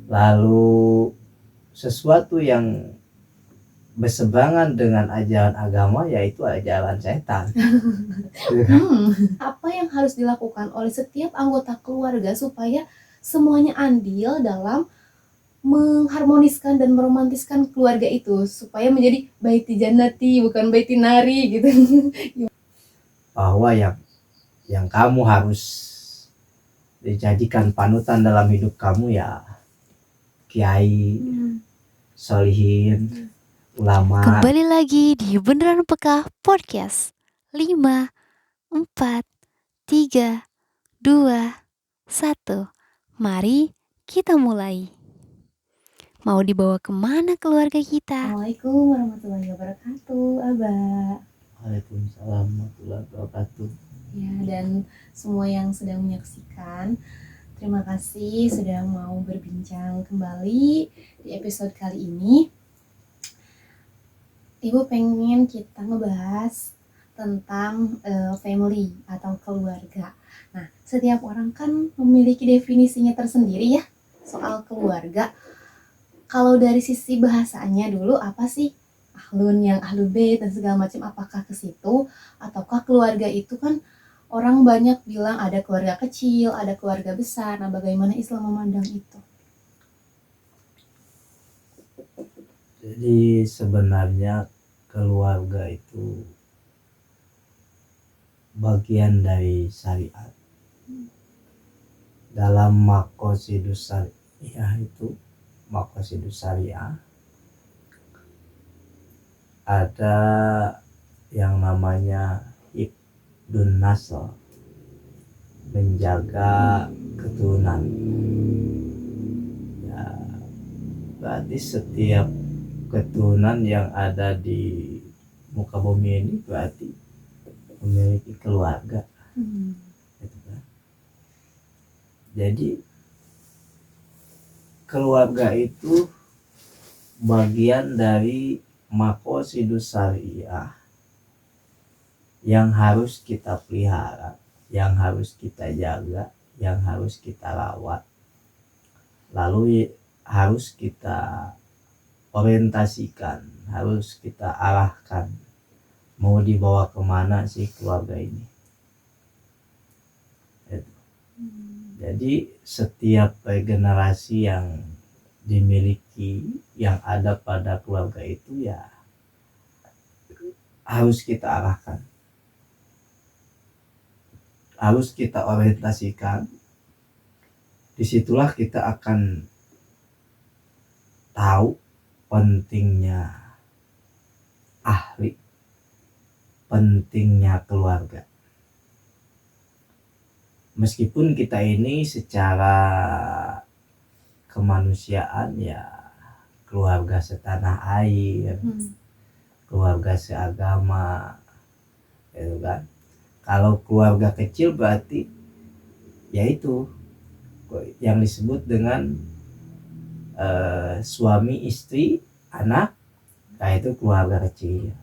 Lalu sesuatu yang berseberangan dengan ajaran agama yaitu ajaran setan. Apa yang harus dilakukan oleh setiap anggota keluarga supaya semuanya andil dalam mengharmoniskan dan meromantiskan keluarga itu supaya menjadi baiti jannati bukan baiti nari gitu. Bahwa yang kamu harus dijadikan panutan dalam hidup kamu ya kiai, solihin, ulama. Kembali lagi di Beneran Peka Podcast. 5, 4, 3, 2, 1. Mari kita mulai. Mau dibawa kemana keluarga kita? Assalamualaikum warahmatullahi wabarakatuh, Abah. Waalaikumsalam warahmatullahi wabarakatuh. Ya, dan semua yang sedang menyaksikan, terima kasih sudah mau berbincang kembali di episode kali ini. Ibu pengen kita ngebahas tentang family atau keluarga. Nah, setiap orang kan memiliki definisinya tersendiri ya soal keluarga. Kalau dari sisi bahasanya dulu apa sih ahlun yang ahlul bait dan segala macam, apakah ke situ ataukah keluarga itu kan orang banyak bilang ada keluarga kecil, ada keluarga besar. Nah, bagaimana Islam memandang itu? Jadi sebenarnya keluarga itu bagian dari syariat. Dalam maqasidus syariah itu, maqasidus syariah ada yang namanya hifdun nasl, menjaga keturunan. Ya, berarti setiap keturunan yang ada di muka bumi ini berarti memiliki keluarga. Gitu kan? Jadi keluarga itu bagian dari maqasidus syariah yang harus kita pelihara, yang harus kita jaga, yang harus kita rawat, lalu harus kita orientasikan, harus kita arahkan mau dibawa kemana sih keluarga ini. Jadi setiap generasi yang dimiliki, yang ada pada keluarga itu ya harus kita arahkan, harus kita orientasikan. Disitulah kita akan tahu pentingnya ahli, pentingnya keluarga. Meskipun kita ini secara kemanusiaan ya keluarga setanah air, keluarga seagama, gitu kan. Kalau keluarga kecil berarti yaitu yang disebut dengan suami, istri, anak, nah itu keluarga kecil.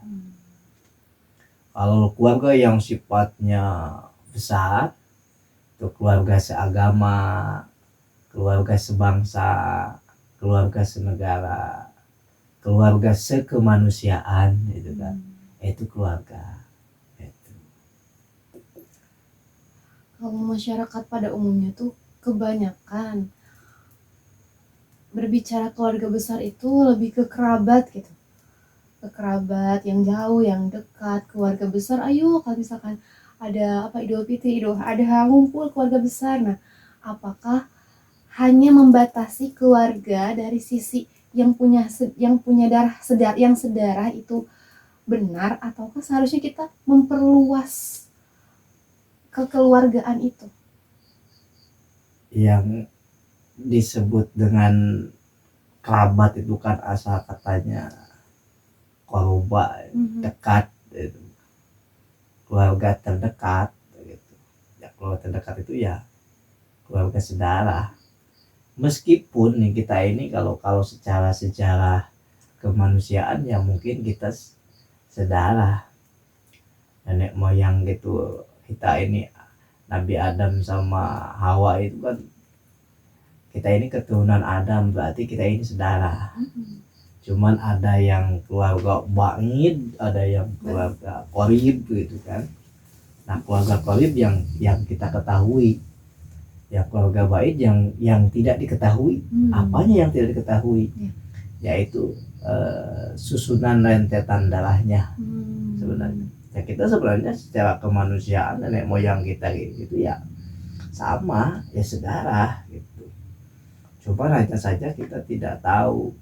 Kalau keluarga yang sifatnya besar itu keluarga seagama, keluarga sebangsa, keluarga senegara, keluarga sekemanusiaan, gitu kan. Itu keluarga. Itu. Kalau masyarakat pada umumnya tuh kebanyakan berbicara keluarga besar itu lebih ke kerabat gitu, ke kerabat yang jauh, yang dekat, keluarga besar. Ayo kalau misalkan ada apa Idul Fitri, ada ngumpul keluarga besar. Nah, apakah hanya membatasi keluarga dari sisi yang punya darah sedarah itu benar, ataukah seharusnya kita memperluas kekeluargaan itu? Yang disebut dengan kerabat itu kan asal katanya koroba, dekat, gitu. Keluarga terdekat, gitu. Ya, keluarga terdekat itu ya keluarga sedarah. Meskipun nih kita ini kalau secara sejarah kemanusiaan ya mungkin kita sedarah, nenek moyang gitu. Kita ini Nabi Adam sama Hawa itu kan kita ini keturunan Adam, berarti kita ini saudara. Mm-mm. Cuman ada yang keluarga ba'id, ada yang keluarga qorib gitu kan. Nah, keluarga qorib yang kita ketahui, ya keluarga ba'id yang tidak diketahui. Apanya yang tidak diketahui? Yaitu susunan rentetan darahnya sebenarnya. Ya kita sebenarnya secara kemanusiaan nenek moyang kita gitu ya sama, ya saudara gitu. Coba hanya saja kita tidak tahunya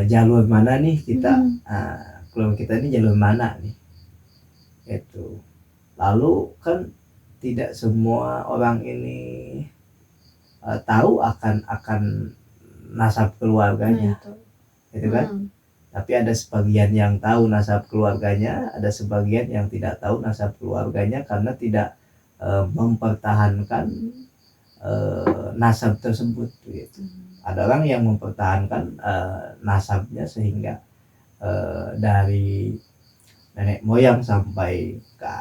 jalur mana nih kita, keluarga kita ini jalur mana nih itu. Lalu kan tidak semua orang ini tahu akan nasab keluarganya, gitu kan. Tapi ada sebagian yang tahu nasab keluarganya, ada sebagian yang tidak tahu nasab keluarganya karena tidak mempertahankan nasab tersebut gitu. Ada orang yang mempertahankan nasabnya sehingga dari nenek moyang sampai ke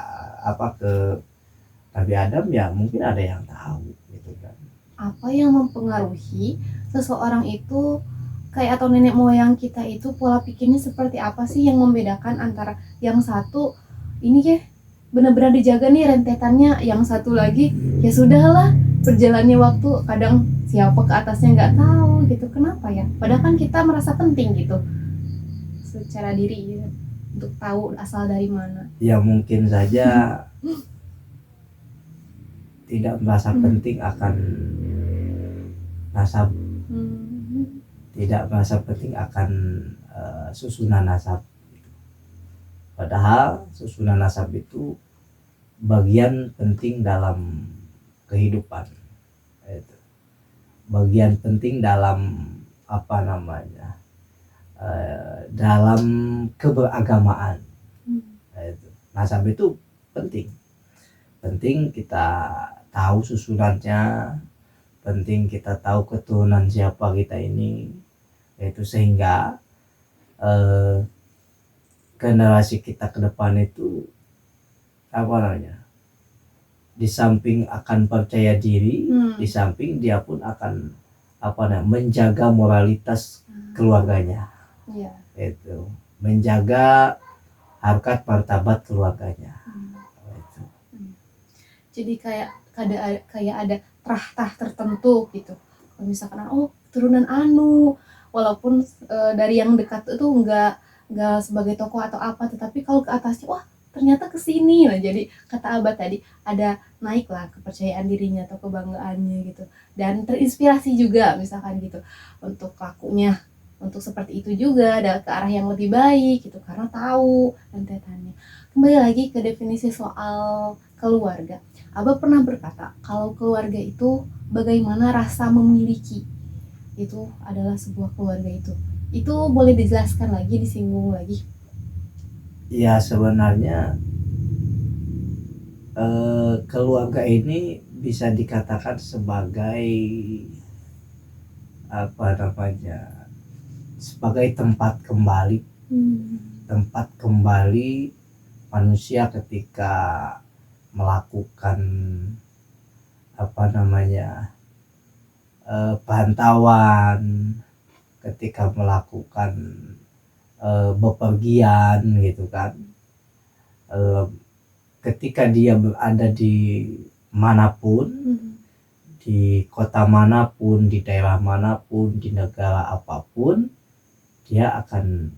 Nabi Adam, ya mungkin ada yang tahu gitu kan. Apa yang mempengaruhi seseorang itu kayak atau nenek moyang kita itu pola pikirnya seperti apa sih yang membedakan antara yang satu ini ya benar-benar dijaga nih rentetannya, yang satu lagi ya sudahlah berjalannya waktu kadang siapa ke atasnya nggak tahu gitu. Kenapa ya? Padahal kan kita merasa penting gitu secara diri gitu, untuk tahu asal dari mana. Ya mungkin saja tidak merasa penting akan nasab, tidak merasa penting akan susunan nasab. Padahal susunan nasab itu bagian penting dalam kehidupan, bagian penting dalam dalam keberagamaan. Nasab itu penting kita tahu susunannya, penting kita tahu keturunan siapa kita ini, yaitu sehingga generasi kita ke depan itu di samping akan percaya diri, di samping dia pun akan menjaga moralitas keluarganya, itu menjaga harkat martabat keluarganya. Jadi kayak ada trah tertentu gitu. Kalau misalkan turunan anu, walaupun dari yang dekat itu enggak sebagai tokoh atau apa, tetapi kalau ke atasnya wah ternyata kesini. Nah jadi kata Abah tadi ada naik lah kepercayaan dirinya atau kebanggaannya gitu, dan terinspirasi juga misalkan gitu untuk lakunya untuk seperti itu juga ada ke arah yang lebih baik gitu karena tahu rentetannya. Kembali lagi ke definisi soal keluarga. Abah pernah berkata kalau keluarga itu bagaimana rasa memiliki, itu adalah sebuah keluarga itu boleh dijelaskan lagi, disinggung lagi? Ya sebenarnya keluarga ini bisa dikatakan sebagai sebagai tempat kembali manusia ketika melakukan pantauan, ketika melakukan bepergian gitu kan, ketika dia berada di manapun, di kota manapun, di daerah manapun, di negara apapun, dia akan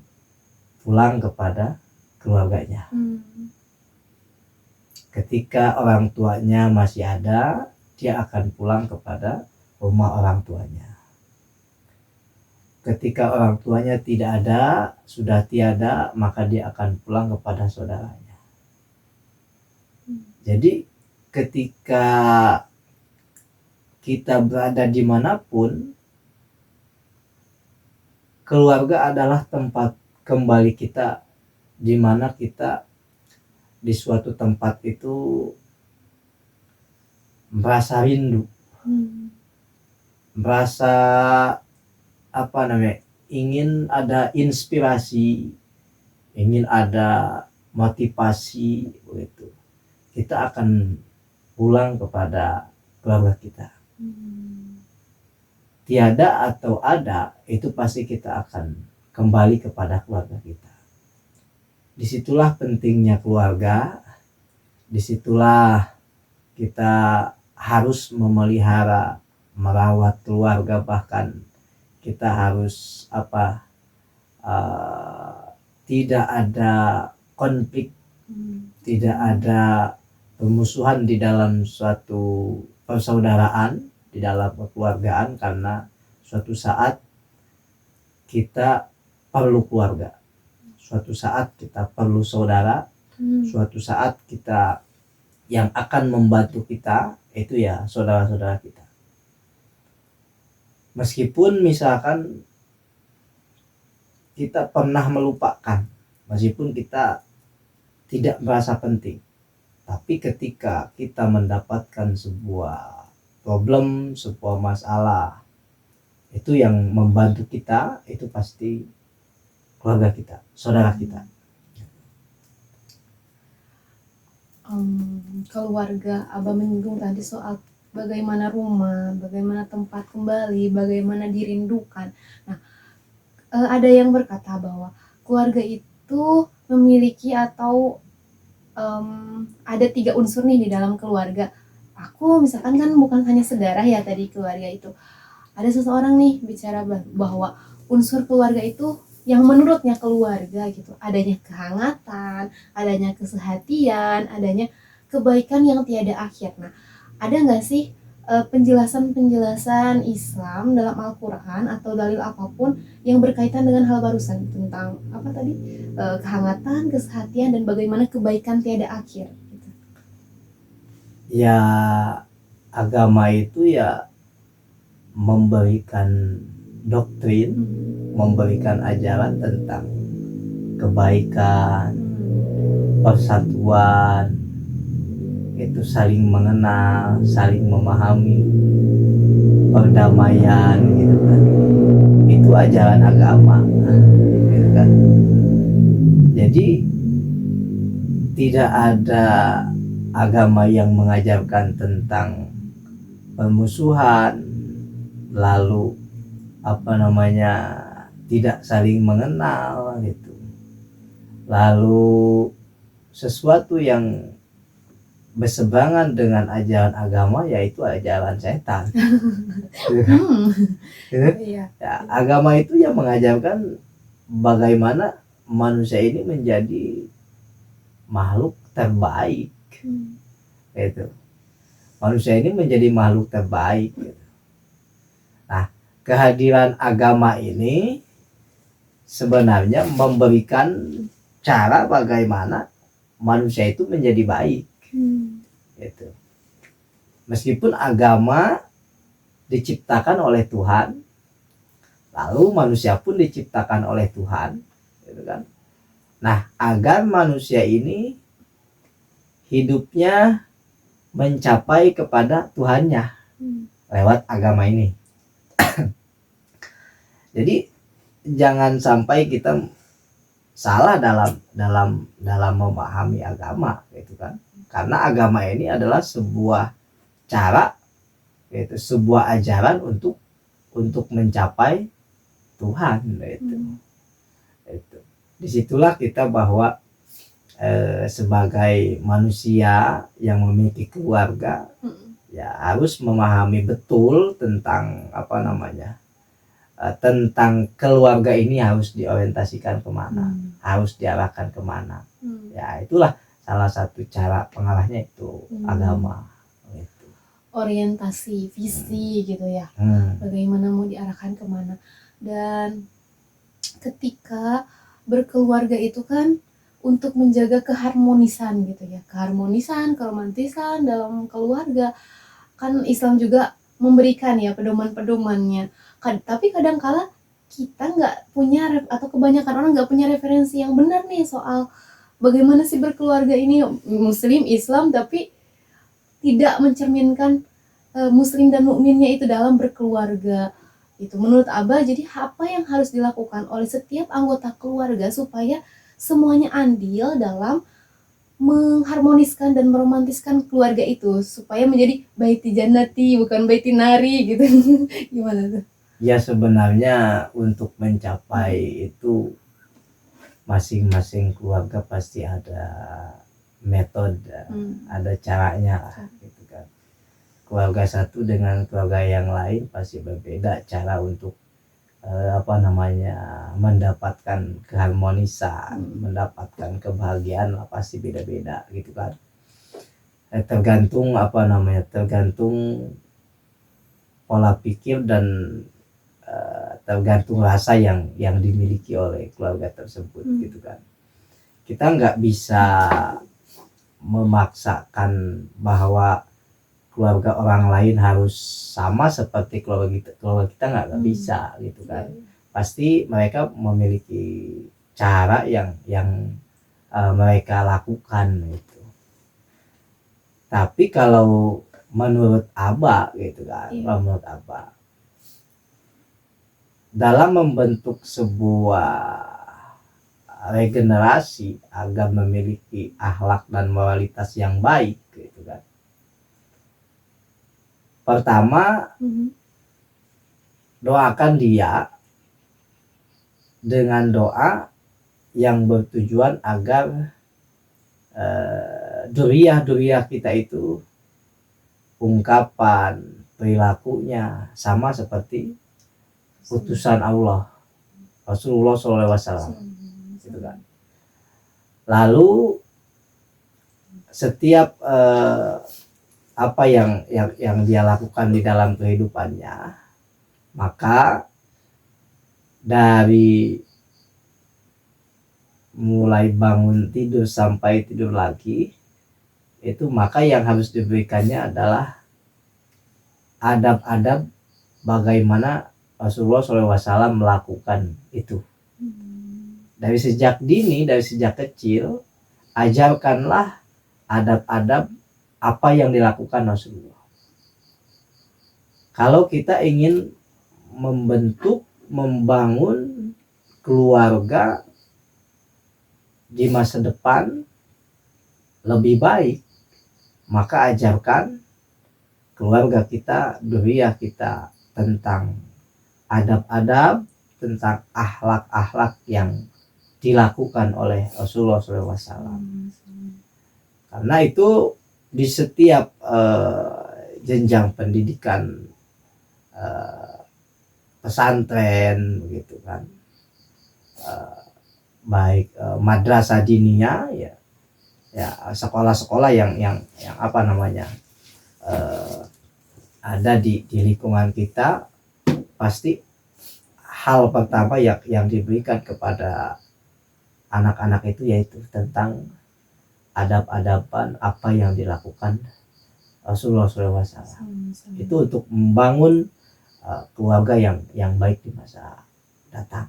pulang kepada keluarganya. Ketika orang tuanya masih ada, dia akan pulang kepada rumah orang tuanya. Ketika orang tuanya tidak ada, sudah tiada, maka dia akan pulang kepada saudaranya. Jadi ketika kita berada dimanapun, keluarga adalah tempat kembali kita, di mana kita di suatu tempat itu merasa rindu, merasa ingin ada inspirasi, ingin ada motivasi begitu. Kita akan pulang kepada keluarga kita. Tiada atau ada, itu pasti kita akan kembali kepada keluarga kita. Disitulah pentingnya keluarga, disitulah kita harus memelihara, merawat keluarga, bahkan kita harus tidak ada konflik, tidak ada permusuhan di dalam suatu persaudaraan, di dalam kekeluargaan, karena suatu saat kita perlu keluarga, suatu saat kita perlu saudara, suatu saat kita yang akan membantu kita itu ya saudara-saudara kita. Meskipun misalkan kita pernah melupakan, meskipun kita tidak merasa penting, tapi ketika kita mendapatkan sebuah problem, sebuah masalah, itu yang membantu kita itu pasti keluarga kita, saudara kita. Keluarga, Abah menyinggung tadi soal bagaimana rumah, bagaimana tempat kembali, bagaimana dirindukan. Nah, ada yang berkata bahwa keluarga itu memiliki atau ada 3 unsur nih di dalam keluarga. Aku misalkan kan bukan hanya sedarah ya tadi keluarga itu. Ada seseorang nih bicara bahwa unsur keluarga itu yang menurutnya keluarga gitu, adanya kehangatan, adanya kesehatian, adanya kebaikan yang tiada akhir. Nah, ada nggak sih penjelasan-penjelasan Islam dalam Al-Quran atau dalil apapun yang berkaitan dengan hal barusan tentang apa tadi, kehangatan, kesehatian, dan bagaimana kebaikan tiada akhir gitu. Ya, agama itu ya memberikan doktrin, memberikan ajaran tentang kebaikan, persatuan, itu saling mengenal, saling memahami, perdamaian gitu kan. Itu ajaran agama gitu kan. Jadi tidak ada agama yang mengajarkan tentang permusuhan, lalu tidak saling mengenal gitu, lalu sesuatu yang berseberangan dengan ajaran agama yaitu ajaran setan. Iya. Ya, agama itu yang mengajarkan bagaimana manusia ini menjadi makhluk terbaik. Gitu. Manusia ini menjadi makhluk terbaik gitu. Nah, kehadiran agama ini sebenarnya memberikan cara bagaimana manusia itu menjadi baik gitu. Meskipun agama diciptakan oleh Tuhan, lalu manusia pun diciptakan oleh Tuhan gitu kan. Nah, agar manusia ini hidupnya mencapai kepada Tuhannya lewat agama ini. Jadi jangan sampai kita salah dalam memahami agama gitu kan. Karena agama ini adalah sebuah cara, yaitu sebuah ajaran untuk mencapai Tuhan gitu. Itu. Disitulah kita bahwa sebagai manusia yang memiliki keluarga ya harus memahami betul tentang tentang keluarga ini harus diorientasikan kemana, harus diarahkan kemana. Ya itulah salah satu cara pengarahnya itu agama. Gitu. Orientasi, visi gitu ya. Bagaimana mau diarahkan kemana. Dan ketika berkeluarga itu kan untuk menjaga keharmonisan gitu ya, keharmonisan, keromantisan dalam keluarga. Kan Islam juga memberikan ya pedoman-pedomannya. Tapi kadangkala kita nggak punya atau kebanyakan orang nggak punya referensi yang benar nih soal bagaimana sih berkeluarga ini, Muslim, Islam, tapi tidak mencerminkan Muslim dan mukminnya itu dalam berkeluarga. Itu menurut Abah, jadi apa yang harus dilakukan oleh setiap anggota keluarga supaya semuanya andil dalam mengharmoniskan dan meromantiskan keluarga itu supaya menjadi baiti jannati bukan baiti nari gitu. Gimana tuh? Ya sebenarnya untuk mencapai itu masing-masing keluarga pasti ada metode, ada caranya lah gitu kan. Keluarga satu dengan keluarga yang lain pasti berbeda cara untuk mendapatkan keharmonisan, mendapatkan kebahagiaan lah pasti beda-beda gitu kan. Tergantung tergantung pola pikir dan tergantung rasa yang dimiliki oleh keluarga tersebut gitu kan. Kita nggak bisa memaksakan bahwa keluarga orang lain harus sama seperti keluarga kita nggak bisa gitu kan. Pasti mereka memiliki cara yang mereka lakukan gitu. Tapi kalau menurut Abah gitu kan, menurut Abah dalam membentuk sebuah regenerasi agar memiliki akhlak dan moralitas yang baik gitu kan. Pertama, doakan dia dengan doa yang bertujuan agar duriah kita itu ungkapan perilakunya sama seperti utusan Allah Rasulullah SAW gitu kan. Lalu setiap apa yang dia lakukan di dalam kehidupannya, maka dari mulai bangun tidur sampai tidur lagi itu, maka yang harus diberikannya adalah adab-adab bagaimana Rasulullah SAW melakukan itu. Dari sejak dini, dari sejak kecil, ajarkanlah adab-adab apa yang dilakukan Rasulullah. Kalau kita ingin membangun keluarga di masa depan lebih baik, maka ajarkan keluarga kita, zuriyah kita tentang adab-adab, tentang akhlak-akhlak yang dilakukan oleh Rasulullah SAW. Karena itu di setiap jenjang pendidikan pesantren begitu kan, baik madrasah diniyah ya sekolah-sekolah yang ada di lingkungan kita, pasti hal pertama yang diberikan kepada anak-anak itu yaitu tentang adab-adaban apa yang dilakukan Rasulullah SAW. Itu untuk membangun keluarga yang baik di masa datang.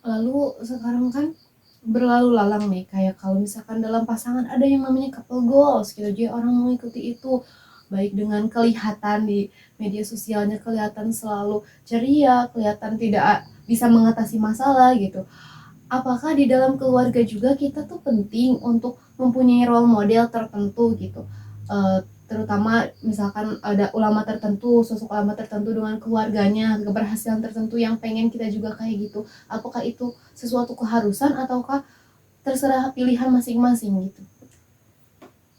Lalu sekarang kan berlalu lalang nih, kayak kalau misalkan dalam pasangan ada yang namanya couple goals gitu, jadi orang mengikuti itu, baik dengan kelihatan di media sosialnya, kelihatan selalu ceria, kelihatan tidak bisa mengatasi masalah gitu. Apakah di dalam keluarga juga kita tuh penting untuk mempunyai role model tertentu gitu, terutama misalkan ada ulama tertentu, sosok ulama tertentu dengan keluarganya, keberhasilan tertentu yang pengen kita juga kayak gitu. Apakah itu sesuatu keharusan ataukah terserah pilihan masing-masing gitu?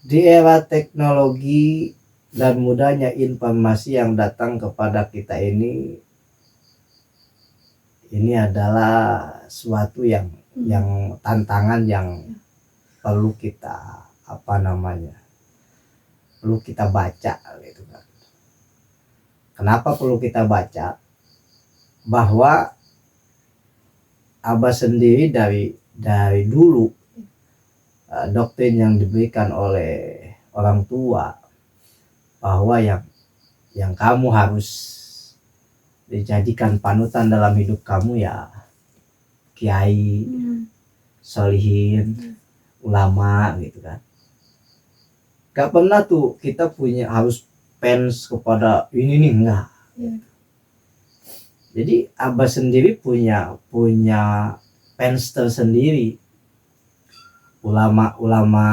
Di era teknologi dan mudahnya informasi yang datang kepada kita ini adalah suatu yang tantangan yang perlu kita perlu kita baca gitu kan. Kenapa perlu kita baca? Bahwa Abah sendiri dari dulu doktrin yang diberikan oleh orang tua bahwa yang kamu harus dijadikan panutan dalam hidup kamu ya kiai, solihin, ulama gitu kan. Gak pernah tuh kita punya harus fans kepada ini nih, enggak. Jadi Abah sendiri punya fans tersendiri. ulama-ulama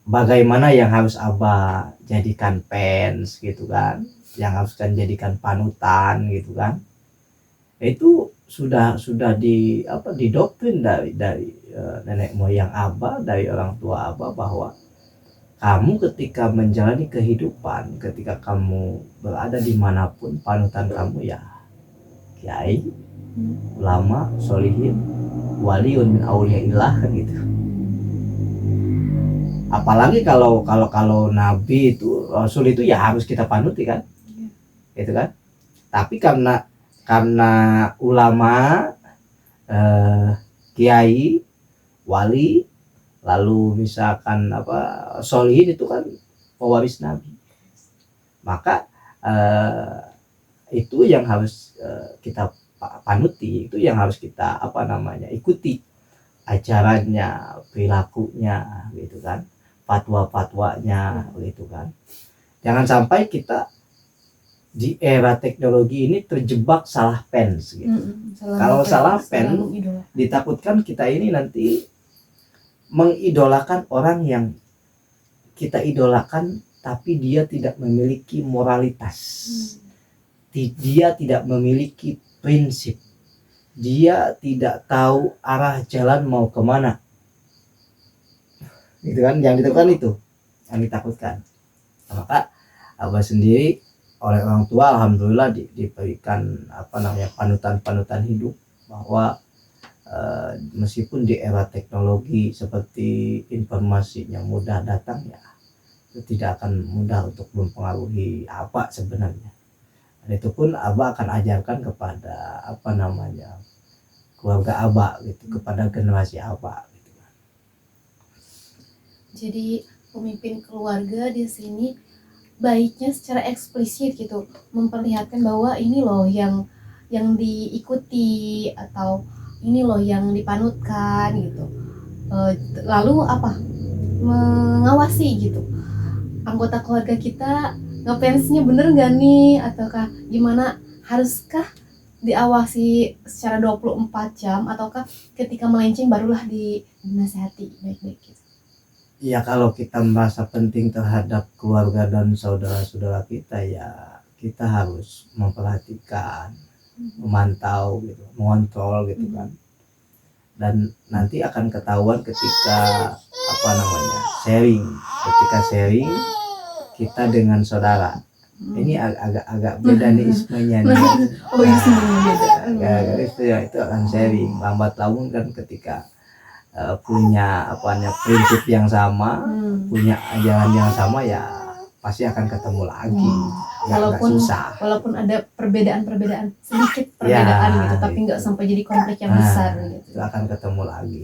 bagaimana yang harus Abah jadikan fans gitu kan, yang harus kan jadikan panutan gitu kan. Itu sudah didoktrin dari nenek moyang Abah, dari orang tua Abah, bahwa kamu ketika menjalani kehidupan, ketika kamu berada dimanapun, panutan kamu ya kiai, ulama, solihin, waliun min auliyaillah kan gitu. Apalagi kalau nabi itu, rasul itu ya harus kita panuti kan, gitu kan. Tapi karena ulama, kiai, wali, lalu misalkan solihin itu kan pewaris nabi, maka itu yang harus kita panuti, itu yang harus kita ikuti ajarannya, perilakunya gitu kan, fatwa-fatwanya gitu kan. Jangan sampai kita di era teknologi ini terjebak salah fans gitu. Kalau salah fans, ditakutkan kita ini nanti mengidolakan orang yang kita idolakan, tapi dia tidak memiliki moralitas, dia tidak memiliki prinsip, dia tidak tahu arah jalan mau kemana, gitu kan. Yang ditakutkan itu, yang ditakutkan. Maka Abah sendiri oleh orang tua alhamdulillah diberikan panutan hidup, bahwa meskipun di era teknologi seperti informasinya mudah datang, ya itu tidak akan mudah untuk mempengaruhi Abah sebenarnya. Dan itu pun Abah akan ajarkan kepada keluarga Abah gitu, kepada generasi Abah gitu. Jadi pemimpin keluarga di sini baiknya secara eksplisit gitu, memperlihatkan bahwa ini loh yang diikuti, atau ini loh yang dipanutkan gitu. Lalu mengawasi gitu anggota keluarga kita ngefansnya bener gak nih, ataukah gimana, haruskah diawasi secara 24 jam, ataukah ketika melenceng barulah dinasehati baik-baik gitu. Ya kalau kita merasa penting terhadap keluarga dan saudara-saudara kita, ya kita harus memperhatikan, memantau gitu, mengontrol gitu kan. Dan nanti akan ketahuan ketika sharing, kita dengan saudara. Ini agak beda nih ismenya nih. Ismenya beda. Itu akan sharing, lambat laun kan ketika punya prinsip yang sama, punya ajaran yang sama, ya pasti akan ketemu lagi. Walaupun ada perbedaan sedikit perbedaan gitu, tapi nggak sampai jadi konflik yang besar gitu. Itu akan ketemu lagi.